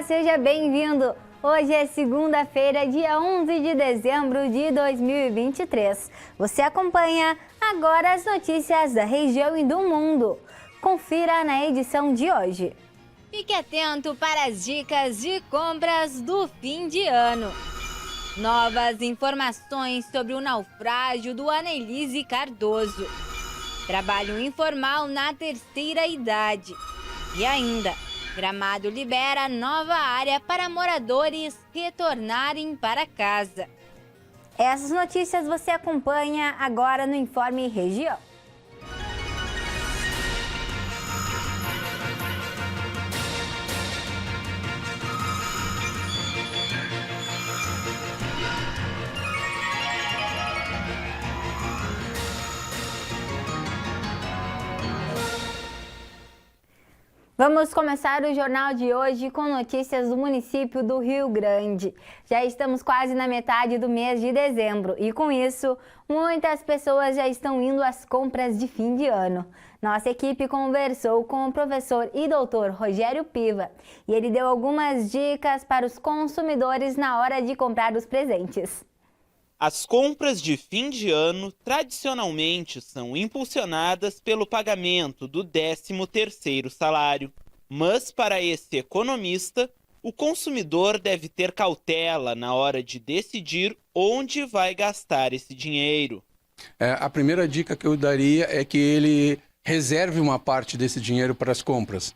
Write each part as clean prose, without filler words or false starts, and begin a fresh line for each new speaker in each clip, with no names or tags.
seja bem-vindo! Hoje é segunda-feira, dia 11 de dezembro de 2023. Você acompanha agora as notícias da região e do mundo. Confira na edição de hoje. Fique atento para as dicas de compras do fim de ano. Novas informações sobre o naufrágio do Anelise Cardoso. Trabalho informal na terceira idade. E ainda, Gramado libera nova área para moradores retornarem para casa. Essas notícias você acompanha agora no Informe Região. Vamos começar o jornal de hoje com notícias do município do Rio Grande. Já estamos quase na metade do mês de dezembro e, com isso, muitas pessoas já estão indo às compras de fim de ano. Nossa equipe conversou com o professor e doutor Rogério Piva e ele deu algumas dicas para os consumidores na hora de comprar os presentes.
As compras de fim de ano tradicionalmente são impulsionadas pelo pagamento do 13º salário. Mas para esse economista, o consumidor deve ter cautela na hora de decidir onde vai gastar esse dinheiro.
A primeira dica que eu daria é que ele reserve uma parte desse dinheiro para as compras.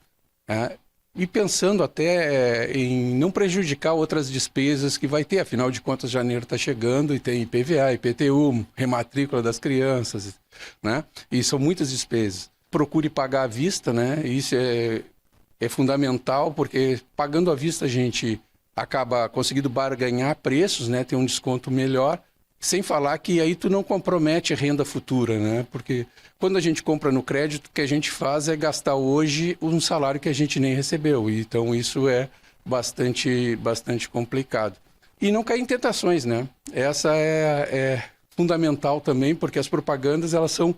E pensando até em não prejudicar outras despesas que vai ter. Afinal de contas, janeiro está chegando e tem IPVA, IPTU, rematrícula das crianças, né? E são muitas despesas. Procure pagar à vista, né? Isso é fundamental, porque pagando à vista a gente acaba conseguindo barganhar preços, né? Tem um desconto melhor. Sem falar que aí tu não compromete renda futura, né? Porque quando a gente compra no crédito, o que a gente faz é gastar hoje um salário que a gente nem recebeu. Então isso é bastante complicado. E não cair em tentações, né? Essa é fundamental também, porque as propagandas elas são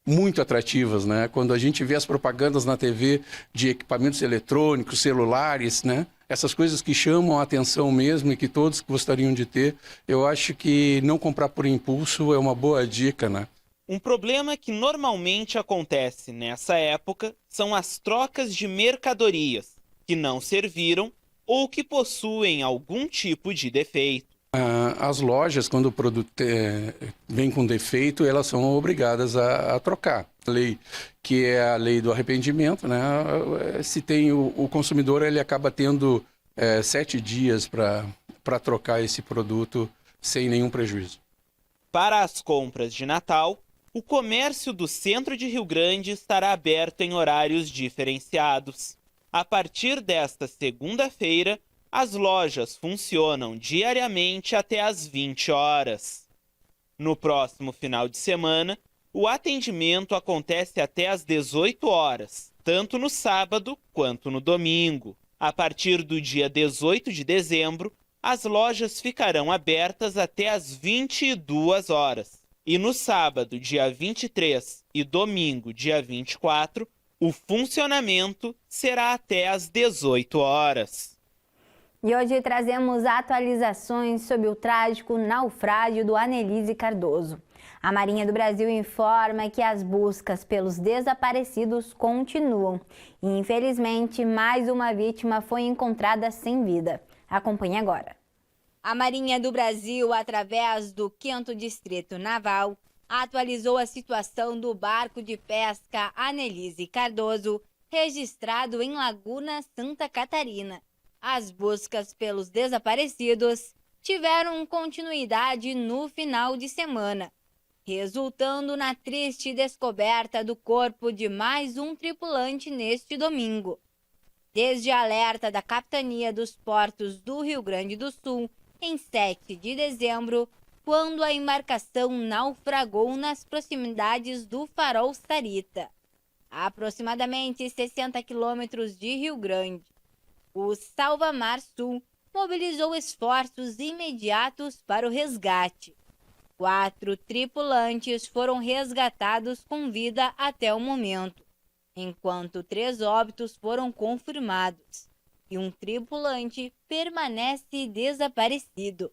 muito atrativas, né? Quando a gente vê as propagandas na TV de equipamentos eletrônicos, celulares, né? Essas coisas que chamam a atenção mesmo e que todos gostariam de ter, eu acho que não comprar por impulso é uma boa dica, né?
Um problema que normalmente acontece nessa época são as trocas de mercadorias que não serviram ou que possuem algum tipo de defeito.
As lojas, quando o produto vem com defeito, elas são obrigadas a trocar. A lei, que é a lei do arrependimento, né? Se tem o consumidor, ele acaba tendo 7 dias para trocar esse produto sem nenhum prejuízo.
Para as compras de Natal, o comércio do centro de Rio Grande estará aberto em horários diferenciados. A partir desta segunda-feira, as lojas funcionam diariamente até às 20 horas. No próximo final de semana, o atendimento acontece até às 18 horas, tanto no sábado quanto no domingo. A partir do dia 18 de dezembro, as lojas ficarão abertas até às 22 horas. E no sábado, dia 23 e domingo, dia 24, o funcionamento será até às 18 horas.
E hoje trazemos atualizações sobre o trágico naufrágio do Anelise Cardoso. A Marinha do Brasil informa que as buscas pelos desaparecidos continuam. E, infelizmente, mais uma vítima foi encontrada sem vida. Acompanhe agora. A Marinha do Brasil, através do 5º Distrito Naval, atualizou a situação do barco de pesca Anelise Cardoso, registrado em Laguna Santa Catarina. As buscas pelos desaparecidos tiveram continuidade no final de semana, resultando na triste descoberta do corpo de mais um tripulante neste domingo. Desde alerta da Capitania dos Portos do Rio Grande do Sul, em 7 de dezembro, quando a embarcação naufragou nas proximidades do Farol Sarita, a aproximadamente 60 quilômetros de Rio Grande. O Salvamar Sul mobilizou esforços imediatos para o resgate. 4 tripulantes foram resgatados com vida até o momento, enquanto 3 óbitos foram confirmados. e um tripulante permanece desaparecido.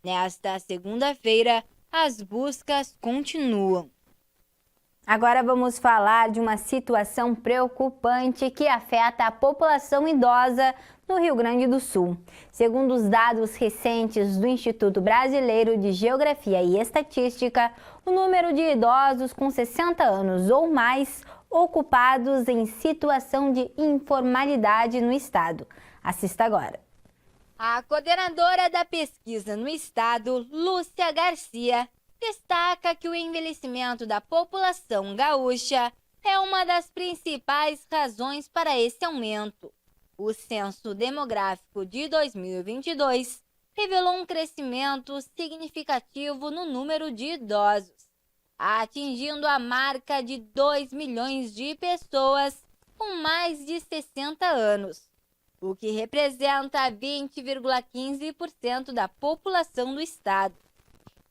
Nesta segunda-feira, as buscas continuam. Agora vamos falar de uma situação preocupante que afeta a população idosa no Rio Grande do Sul. Segundo os dados recentes do Instituto Brasileiro de Geografia e Estatística, o número de idosos com 60 anos ou mais ocupados em situação de informalidade no estado. Assista agora. A coordenadora da pesquisa no estado, Lúcia Garcia, destaca que o envelhecimento da população gaúcha é uma das principais razões para esse aumento. O Censo Demográfico de 2022 revelou um crescimento significativo no número de idosos, atingindo a marca de 2 milhões de pessoas com mais de 60 anos, o que representa 20,15% da população do estado.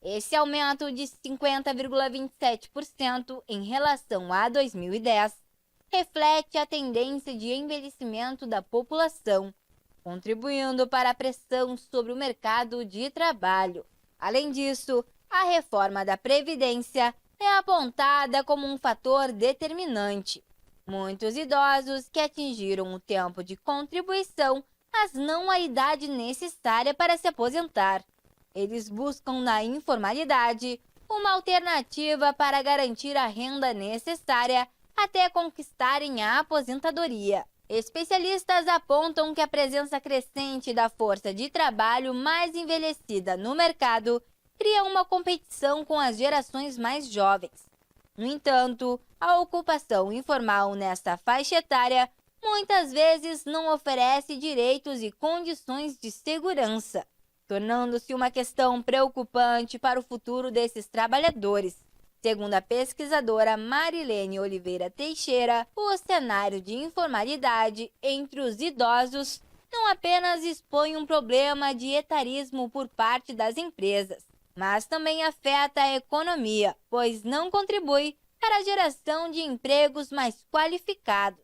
Esse aumento de 50,27% em relação a 2010 reflete a tendência de envelhecimento da população, contribuindo para a pressão sobre o mercado de trabalho. Além disso, a reforma da Previdência é apontada como um fator determinante. Muitos idosos que atingiram o tempo de contribuição, mas não a idade necessária para se aposentar. Eles buscam na informalidade uma alternativa para garantir a renda necessária até conquistarem a aposentadoria. Especialistas apontam que a presença crescente da força de trabalho mais envelhecida no mercado cria uma competição com as gerações mais jovens. No entanto, a ocupação informal nesta faixa etária muitas vezes não oferece direitos e condições de segurança, tornando-se uma questão preocupante para o futuro desses trabalhadores. Segundo a pesquisadora Marilene Oliveira Teixeira, o cenário de informalidade entre os idosos não apenas expõe um problema de etarismo por parte das empresas, mas também afeta a economia, pois não contribui para a geração de empregos mais qualificados.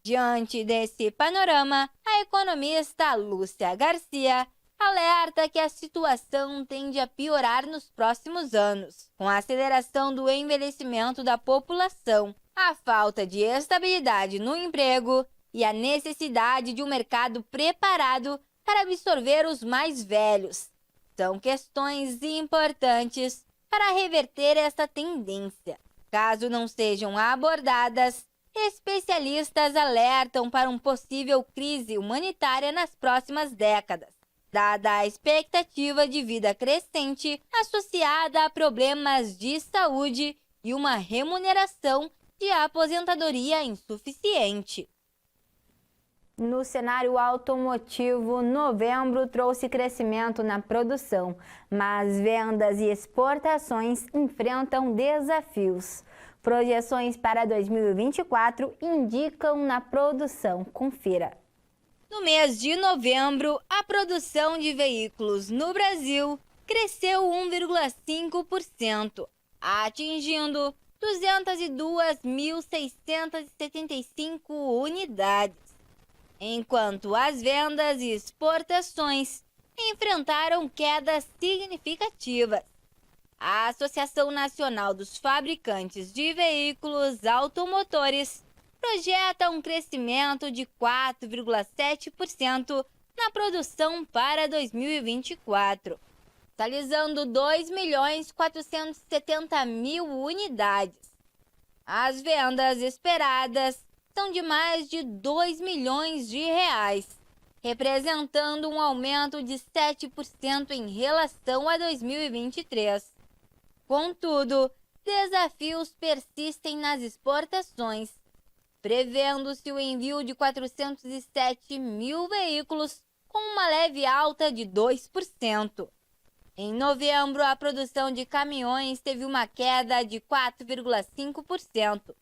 Diante desse panorama, a economista Lúcia Garcia alerta que a situação tende a piorar nos próximos anos, com a aceleração do envelhecimento da população, a falta de estabilidade no emprego e a necessidade de um mercado preparado para absorver os mais velhos. São questões importantes para reverter essa tendência. Caso não sejam abordadas, especialistas alertam para uma possível crise humanitária nas próximas décadas, dada a expectativa de vida crescente associada a problemas de saúde e uma remuneração de aposentadoria insuficiente. No cenário automotivo, novembro trouxe crescimento na produção, mas vendas e exportações enfrentam desafios. Projeções para 2024 indicam na produção. Confira. No mês de novembro, a produção de veículos no Brasil cresceu 1,5%, atingindo 202.675 unidades, enquanto as vendas e exportações enfrentaram quedas significativas. A Associação Nacional dos Fabricantes de Veículos Automotores projeta um crescimento de 4,7% na produção para 2024, totalizando 2.470.000 unidades. As vendas esperadas são de mais de 2 milhões de reais, representando um aumento de 7% em relação a 2023. Contudo, desafios persistem nas exportações, prevendo-se o envio de 407.000 veículos com uma leve alta de 2%. Em novembro, a produção de caminhões teve uma queda de 4,5%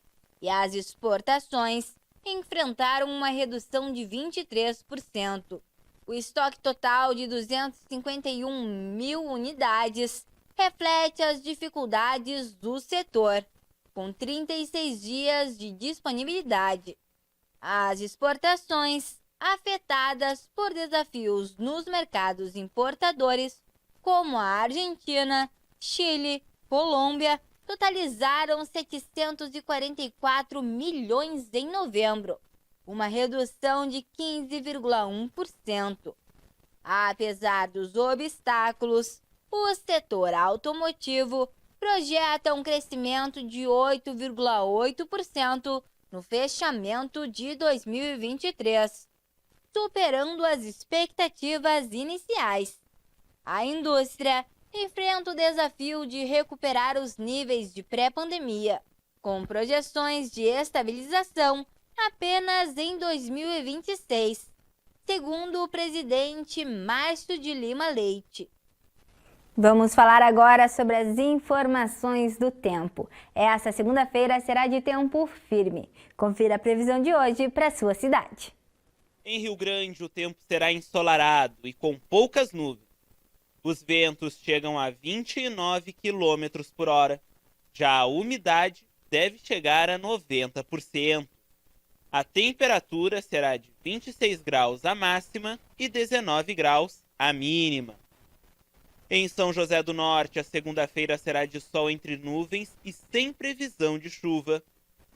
e as exportações enfrentaram uma redução de 23%. O estoque total de 251.000 unidades reflete as dificuldades do setor, com 36 dias de disponibilidade. As exportações afetadas por desafios nos mercados importadores, como a Argentina, Chile, Colômbia, totalizaram 744 milhões em novembro, uma redução de 15,1%. Apesar dos obstáculos, o setor automotivo projeta um crescimento de 8,8% no fechamento de 2023, superando as expectativas iniciais. A indústria enfrenta o desafio de recuperar os níveis de pré-pandemia, com projeções de estabilização apenas em 2026, segundo o presidente Márcio de Lima Leite. Vamos falar agora sobre as informações do tempo. Essa segunda-feira será de tempo firme. Confira a previsão de hoje para sua cidade.
Em Rio Grande, o tempo será ensolarado e com poucas nuvens. Os ventos chegam a 29 km por hora. Já a umidade deve chegar a 90%. A temperatura será de 26 graus a máxima e 19 graus a mínima. Em São José do Norte, a segunda-feira será de sol entre nuvens e sem previsão de chuva.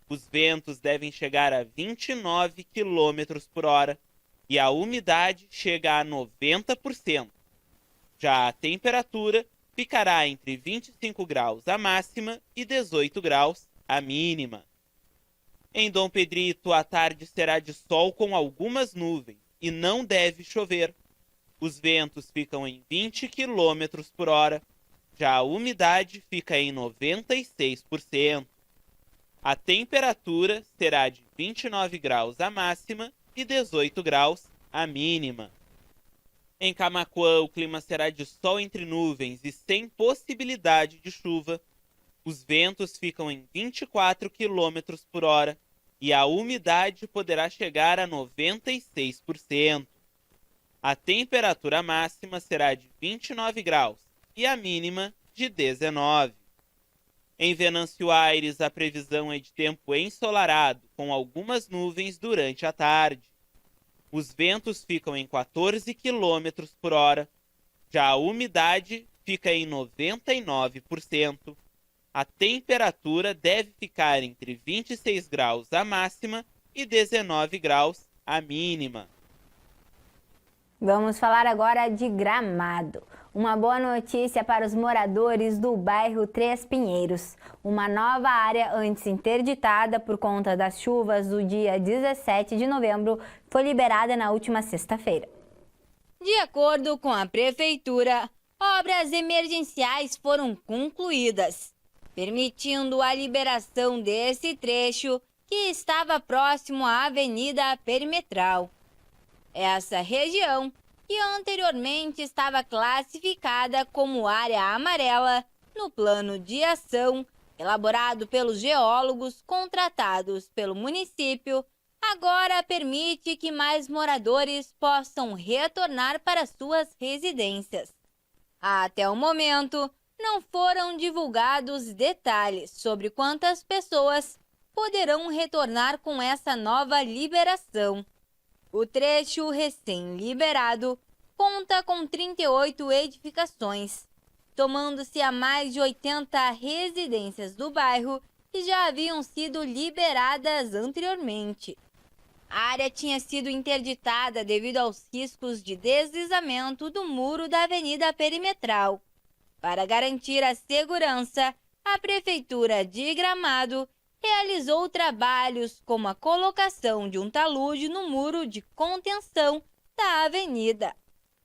Os ventos devem chegar a 29 km por hora e a umidade chega a 90%. Já a temperatura ficará entre 25 graus a máxima e 18 graus a mínima. Em Dom Pedrito, a tarde será de sol com algumas nuvens e não deve chover. Os ventos ficam em 20 km por hora, já a umidade fica em 96%. A temperatura será de 29 graus a máxima e 18 graus a mínima. Em Camaquã, o clima será de sol entre nuvens e sem possibilidade de chuva. Os ventos ficam em 24 km por hora e a umidade poderá chegar a 96%. A temperatura máxima será de 29 graus e a mínima de 19. Em Venâncio Aires, a previsão é de tempo ensolarado, com algumas nuvens durante a tarde. Os ventos ficam em 14 km por hora, já a umidade fica em 99%. A temperatura deve ficar entre 26 graus a máxima e 19 graus a mínima.
Vamos falar agora de Gramado. Uma boa notícia para os moradores do bairro Três Pinheiros. Uma nova área antes interditada por conta das chuvas do dia 17 de novembro foi liberada na última sexta-feira. De acordo com a prefeitura, obras emergenciais foram concluídas, permitindo a liberação desse trecho que estava próximo à Avenida Perimetral. Essa região, que anteriormente estava classificada como área amarela no plano de ação elaborado pelos geólogos contratados pelo município, agora permite que mais moradores possam retornar para suas residências. Até o momento, não foram divulgados detalhes sobre quantas pessoas poderão retornar com essa nova liberação. O trecho recém-liberado conta com 38 edificações, tomando-se a mais de 80 residências do bairro que já haviam sido liberadas anteriormente. A área tinha sido interditada devido aos riscos de deslizamento do muro da Avenida Perimetral. Para garantir a segurança, a Prefeitura de Gramado realizou trabalhos como a colocação de um talude no muro de contenção da avenida,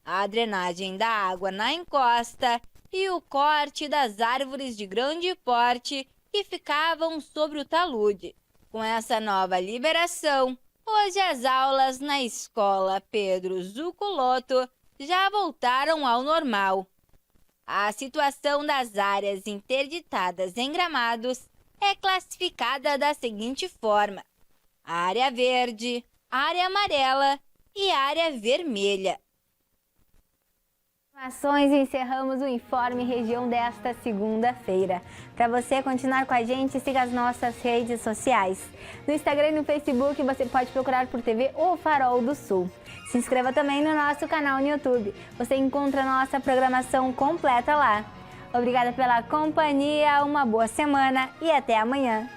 a drenagem da água na encosta e o corte das árvores de grande porte que ficavam sobre o talude. Com essa nova liberação, hoje as aulas na escola Pedro Zuculotto já voltaram ao normal. A situação das áreas interditadas em Gramados é classificada da seguinte forma: área verde, área amarela e área vermelha. Encerramos o Informe Região desta segunda-feira. Para você continuar com a gente, siga as nossas redes sociais. No Instagram e no Facebook você pode procurar por TV O Farol do Sul. Se inscreva também no nosso canal no YouTube. Você encontra a nossa programação completa lá. Obrigada pela companhia, uma boa semana e até amanhã.